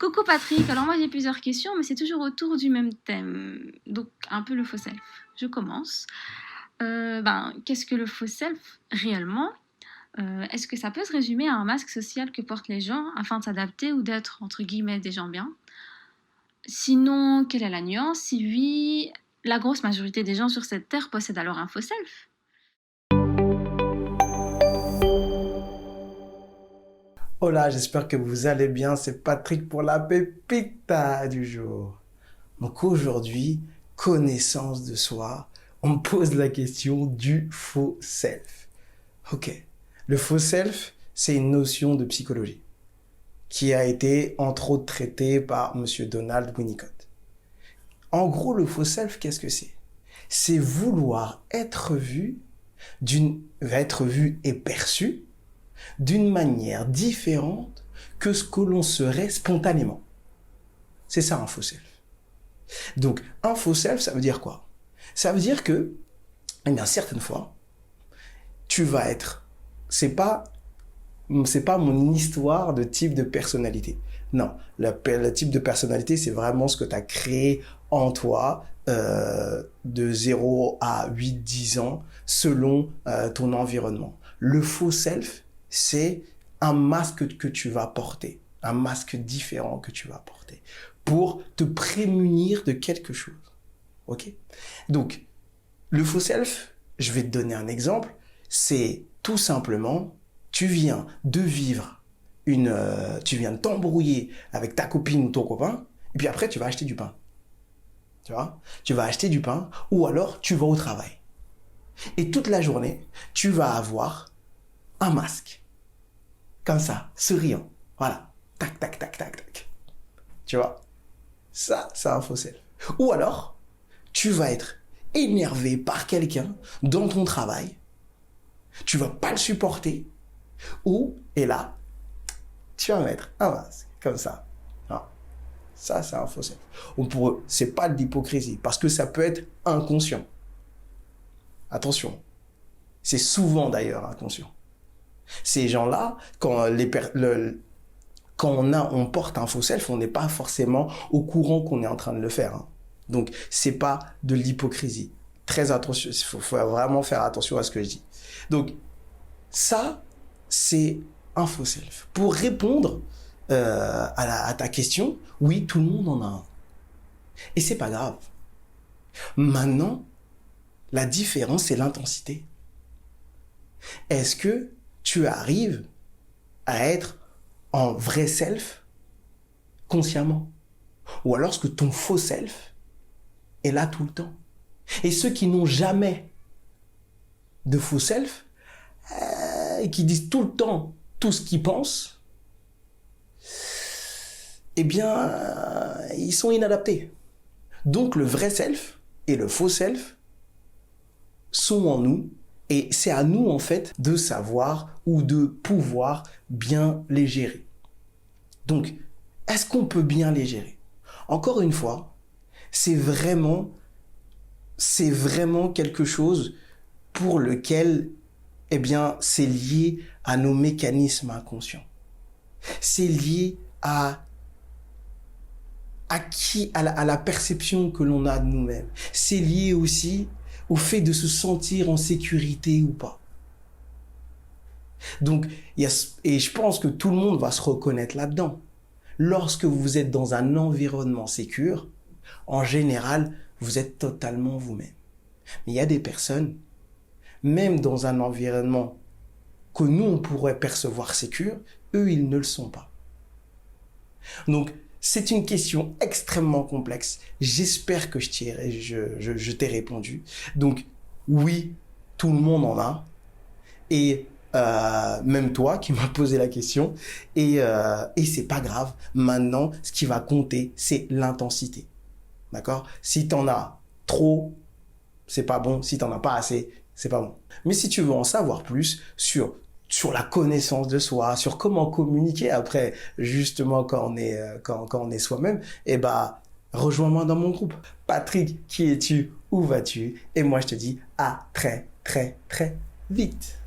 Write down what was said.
Coucou Patrick, alors moi j'ai plusieurs questions, mais c'est toujours autour du même thème, donc un peu le faux self. Je commence. Qu'est-ce que le faux self réellement? Est-ce que ça peut se résumer à un masque social que portent les gens afin de s'adapter ou d'être entre guillemets des gens bien? Sinon, quelle est la nuance? Si oui, la grosse majorité des gens sur cette terre possèdent alors un faux self. Hola, j'espère que vous allez bien. C'est Patrick pour la pépita du jour. Donc aujourd'hui, connaissance de soi, on me pose la question du faux self. Ok. Le faux self, c'est une notion de psychologie qui a été entre autres traitée par Monsieur Donald Winnicott. En gros, le faux self, qu'est-ce que c'est? C'est vouloir être vu et perçu d'une manière différente que ce que l'on serait spontanément. C'est ça un faux self. Donc, un faux self, ça veut dire quoi? Ça veut dire que, eh bien, certaines fois, tu vas être, c'est pas mon histoire de type de personnalité. Non, le type de personnalité, c'est vraiment ce que tu as créé en toi de 0 à 8, 10 ans selon ton environnement. Le faux self, c'est un masque que tu vas porter, un masque différent que tu vas porter pour te prémunir de quelque chose. Ok? Donc, le faux self, je vais te donner un exemple, c'est tout simplement, tu viens de t'embrouiller avec ta copine ou ton copain, et puis après tu vas acheter du pain. Tu vois? Tu vas acheter du pain, ou alors tu vas au travail. Et toute la journée, tu vas avoir un masque. Comme ça, souriant. Voilà. Tac, tac, tac, tac, tac. Tu vois? Ça, c'est un faux self. Ou alors, tu vas être énervé par quelqu'un dans ton travail. Tu vas pas le supporter. Et là, tu vas mettre un masque. Comme ça. Non. Ça, c'est un faux self. C'est pas de l'hypocrisie. Parce que ça peut être inconscient. Attention. C'est souvent d'ailleurs inconscient. Ces gens-là, quand on porte un faux self, on n'est pas forcément au courant qu'on est en train de le faire. Hein. Donc, c'est pas de l'hypocrisie. Très attention, il faut vraiment faire attention à ce que je dis. Donc, ça, c'est un faux self. Pour répondre à ta question, oui, tout le monde en a un. Et c'est pas grave. Maintenant, la différence, c'est l'intensité. Est-ce que tu arrives à être en vrai self consciemment? Ou alors est-ce que ton faux self est là tout le temps? Et ceux qui n'ont jamais de faux self, et qui disent tout le temps tout ce qu'ils pensent, eh bien, ils sont inadaptés. Donc le vrai self et le faux self sont en nous, et c'est à nous en fait de savoir ou de pouvoir bien les gérer. Donc, est-ce qu'on peut bien les gérer? Encore une fois, c'est vraiment quelque chose pour lequel, eh bien, c'est lié à nos mécanismes inconscients. C'est lié à la perception que l'on a de nous-mêmes. C'est lié aussi au fait de se sentir en sécurité ou pas. Donc, et je pense que tout le monde va se reconnaître là-dedans. Lorsque vous êtes dans un environnement sécure, en général, vous êtes totalement vous-même. Mais il y a des personnes, même dans un environnement que nous, on pourrait percevoir sécure, eux, ils ne le sont pas. Donc, c'est une question extrêmement complexe. J'espère que je t'ai répondu. Donc, oui, tout le monde en a. Et même toi qui m'as posé la question. Et c'est pas grave. Maintenant, ce qui va compter, c'est l'intensité. D'accord? Si t'en as trop, c'est pas bon. Si t'en as pas assez, c'est pas bon. Mais si tu veux en savoir plus sur la connaissance de soi, sur comment communiquer après, justement, quand on est soi-même, eh ben, rejoins-moi dans mon groupe. Patrick, qui es-tu? Où vas-tu? Et moi, je te dis à très, très, très vite.